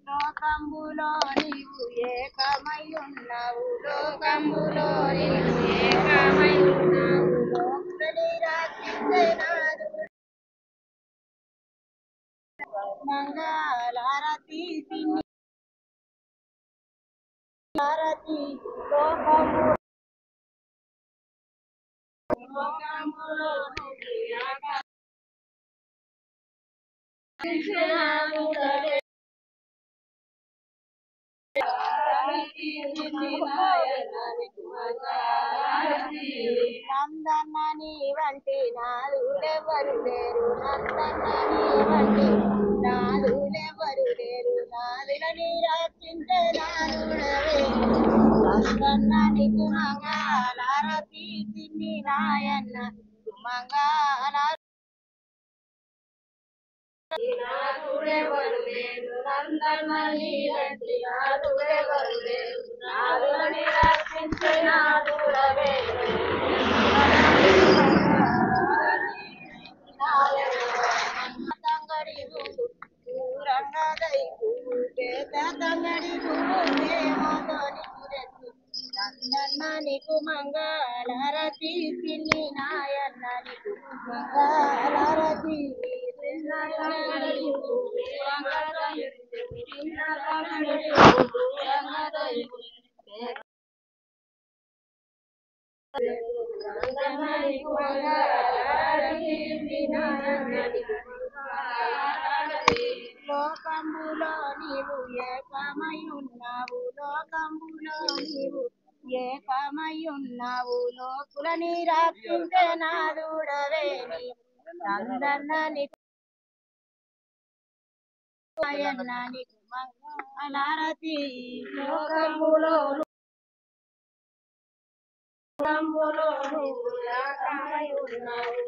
లోకంబులో నీవు ఏకమై ఉన్నావు లోకంబులో నీవు ఏకమై ఉన్నావు లోకులని రక్షించెనాడు మంగళారతి హారతి లోకంబులో నందన్నని వంటి నాదులెవరు లేరు నందన్నని వంటి నాదులెవరు లేరు నాదులని రక్షించే నాదుడవే నందన్ననికి మంగళారతి తిన్ని నాయన్న మంగళారతి నాదుడెవరు లేరు నందన్నని వంటి నాదుడెవరు లేరు నాదులని రక్షించే నాదుడవే తంగడి రంగదైకు తంగడి నందన్న నీకు మంగళారతి తిన్ని నాయన్న నీకు మంగళారతి లోకంబులో నీవు ఏకమై ఉన్నావు లోకంబులో నీవు ఏకమై ఉన్నావు లోకులని రక్షించే నాదుడవే నందన్న నీకు నాయన్న నీకు మంగళారతి లోకంబులో నీవు ఏకమై ఉన్నావు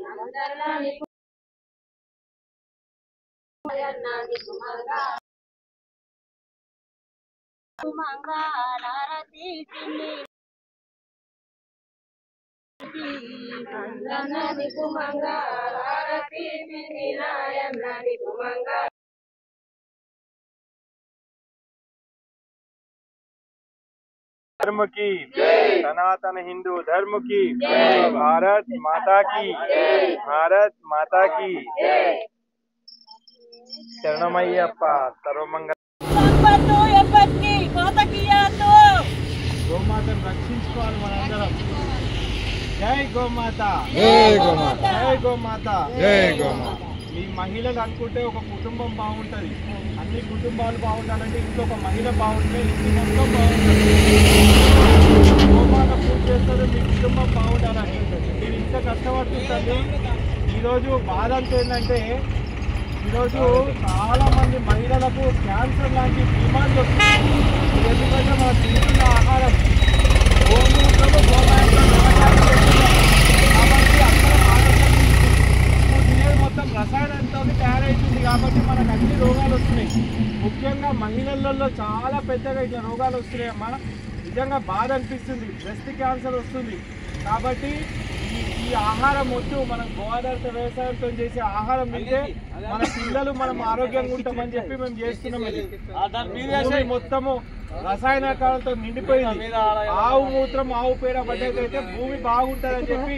నందన్న నీకు మంగళారతి తిన్ని నందన్న నీకు మంగళారతి తిన్ని నాయన్న నీకు మంగళ धर्म की सनातन हिंदू धर्म की भारत माता की भारत माता की शरणमయ్యప్ప सर्वमंगल గోమాతను రక్షించుకోవాలి మనందరం జై గోమాత జై గోమాత జై గోమాత జై గోమాత మీ మహిళలు అనుకుంటే ఒక కుటుంబం బాగుంటది అన్ని కుటుంబాలు బాగుండాలంటే ఇంకొక మహిళ బాగుంటే ఇంటి మొత్తం బాగుంటుంది గోమాత పూజ చేస్తారు మీ కుటుంబం బాగుండాలని మీరు ఇంత కష్టపడుతుంది ఈరోజు బాధ అంతా ఏంటంటే ఈరోజు చాలా మంది మహిళలకు క్యాన్సర్ లాంటి బీమార్లు వస్తున్నాయి ఎందుకంటే మన తింటున్న ఆహారం గోమూత్రము గోమాంసం కాబట్టి అందరం ఆరోగ్యం తినేది మొత్తం రసాయనంతో తయారవుతుంది కాబట్టి మనకు అన్ని రోగాలు వస్తున్నాయి ముఖ్యంగా మహిళలలో చాలా పెద్దగా ఇట్లా రోగాలు వస్తున్నాయి అమ్మా నిజంగా బాధ అనిపిస్తుంది బ్రెస్ట్ క్యాన్సర్ వస్తుంది కాబట్టి ఈ ఆహారం వద్దు మనం గోదావరి వ్యవసాయంతో చేసే ఆహారం తింటే మన పిల్లలు మనం ఆరోగ్యంగా ఉంటామని చెప్పి మేము చేస్తున్నాం ఇది మొత్తము రసాయనకాలతో నిండిపోయింది ఆవు మూత్రం ఆవు పేడ పడ్డైతే భూమి బాగుంటుందని చెప్పి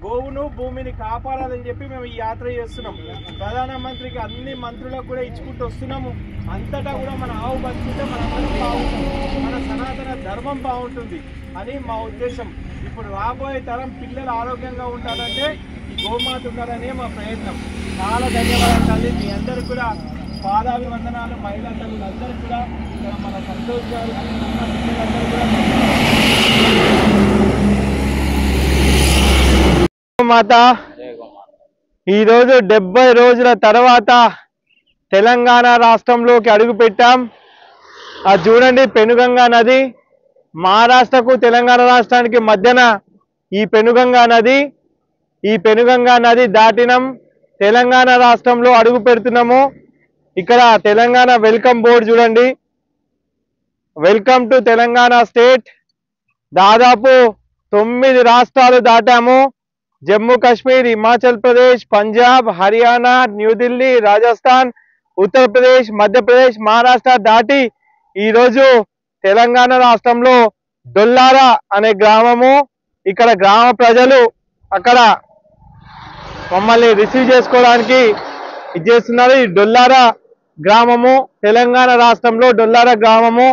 గోవును భూమిని కాపాడాలని చెప్పి మేము ఈ యాత్ర చేస్తున్నాం ప్రధానమంత్రికి అన్ని మంత్రులకు కూడా ఇచ్చుకుంటూ వస్తున్నాము అంతటా కూడా మన ఆవు బతుకుంటే మనందరం బాగుంటుంది మన సనాతన ధర్మం బాగుంటుంది అని మా ఉద్దేశం ఇప్పుడు రాబోయే తరం పిల్లలు ఆరోగ్యంగా ఉంటారంటే ఈ గోమాత ఉండాలనే మా ప్రయత్నం చాలా ధన్యవాదాలు తల్లి మీ అందరికి కూడా పాదాభివందనాలు మహిళా తల్లులందరికీ కూడా మన సంతోష్ గారు పిల్లలందరూ కూడా గోమాత ఈరోజు 70 రోజుల తర్వాత తెలంగాణ రాష్ట్రంలోకి అడుగుపెట్టాం అది చూడండి పెనుగంగా నది మహారాష్ట్రకు తెలంగాణ రాష్ట్రానికి మధ్యన ఈ పెనుగంగా నది దాటినం తెలంగాణ రాష్ట్రంలో అడుగు పెడుతున్నాము ఇక్కడ తెలంగాణ వెల్కమ్ బోర్డు చూడండి వెల్కమ్ టు తెలంగాణ స్టేట్ దాదాపు 9 రాష్ట్రాలు దాటాము. జమ్మూ కాశ్మీర్, హిమాచల్ ప్రదేశ్, పంజాబ్, హర్యానా, న్యూఢిల్లీ, రాజస్థాన్, ఉత్తరప్రదేశ్, మధ్యప్రదేశ్, మహారాష్ట్ర దాటి ఈరోజు తెలంగాణ రాష్ట్రంలో డొల్లారా అనే గ్రామము, ఇక్కడ గ్రామ ప్రజలు అక్కడ మమ్మల్ని రిసీవ్ చేసుకోవడానికి ఇచ్చేస్తున్నారు. ఈ డొల్లారా గ్రామము తెలంగాణ రాష్ట్రంలో డొల్లారా గ్రామము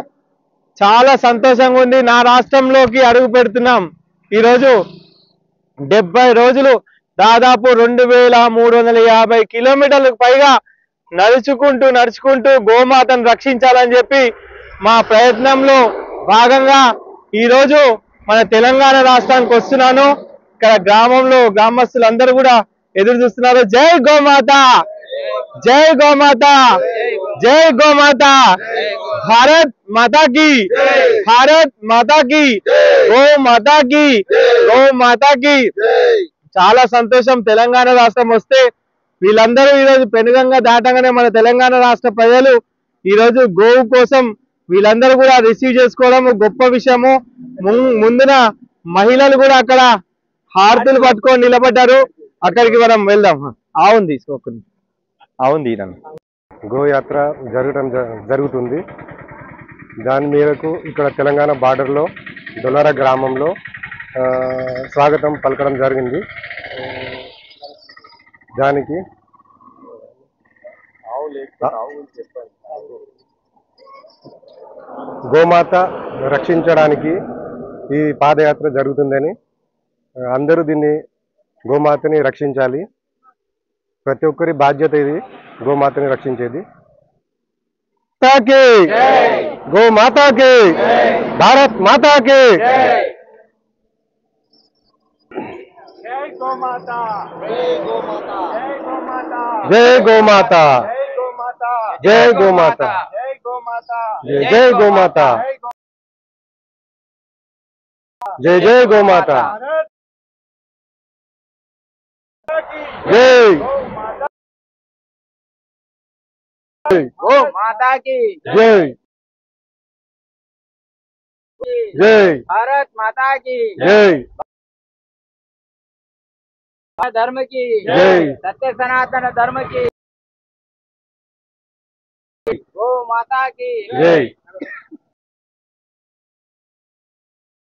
చాలా సంతోషంగా ఉంది. నా రాష్ట్రంలోకి అడుగు పెడుతున్నాం. ఈరోజు 70 రోజులు దాదాపు 2350 కిలోమీటర్లకు పైగా నడుచుకుంటూ గోమాతను రక్షించాలని చెప్పి మా ప్రయత్నంలో భాగంగా ఈరోజు మన తెలంగాణ రాష్ట్రానికి వస్తున్నాను. ఇక్కడ గ్రామంలో గ్రామస్తులందరూ కూడా ఎదురు చూస్తున్నారు. జై గోమాత, జై గోమాత, జై గోమాత, భారత్ మాతా की, భారత్ మాతా की, గో మాతా की, గో మాతా की. చాలా సంతోషం. తెలంగాణ రాష్ట్రం వస్తే వీళ్ళందరూ ఈరోజు పెనుగంగా దాటంగానే మన తెలంగాణ రాష్ట్ర ప్రజలు ఈరోజు గోవు కోసం వీళ్ళందరూ కూడా రిసీవ్ చేసుకోవడం గొప్ప విషయము. ముందున మహిళలు కూడా అక్కడ హారతులు పట్టుకొని నిలబడ్డారు. అక్కడికి మనం వెళ్దాం. అవుంది అవుంది గోయాత్ర జరుగుతుంది. దాని మేరకు ఇక్కడ తెలంగాణ బార్డర్లో డొలారా గ్రామంలో స్వాగతం పలకడం జరిగింది. దానికి గోమాత రక్షించడానికి ఈ పాదయాత్ర జరుగుతుందని అందరూ దీన్ని గోమాతని రక్షించాలి. ప్రతి ఒక్కరి బాధ్యత ఇది గోమాతని రక్షించేది. గో మాతాకి, భారత్ మాతాకి. జై గోమాత, జై గోమాత, జై గోమాత, జై గోమాత, జై జై గోమాత, జై गो माता की जय, जय भारत माता की जय, धर्म की जय, सत्य सनातन धर्म की गो माता की जय,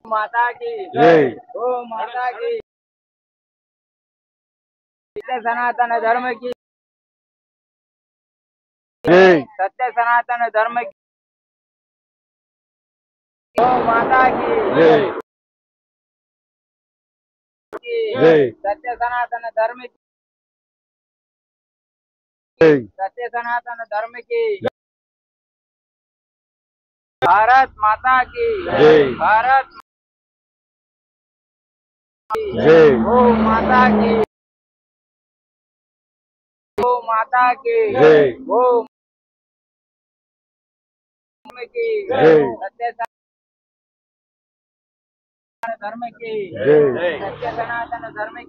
माता की जय, गो माता की सत्य सनातन धर्म की जय, सत्य सनातन धर्म की गो माता की जय, जय, सत्य सनातन धर्म की जय, सत्य सनातन धर्म की भारत माता की जय, भारत जय, गो माता की गो माता की जय, गो की जय, सत्य सनातन धर्म की जय, सत्य सनातन धर्म की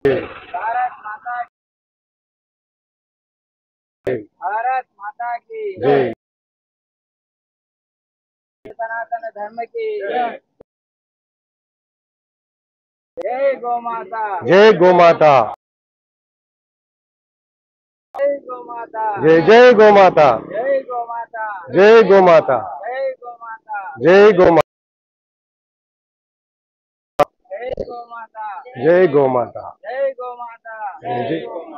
जय, भारत माता की भारत माता की जय, सनातन धर्म की जय गो माता जय गोमाता, जय गो माता जय जय गोमाता, जय गो माता जय गोमाता, जय गो माता जय गोमाता, जय गो माता जय गोमाता, जय गो माता जय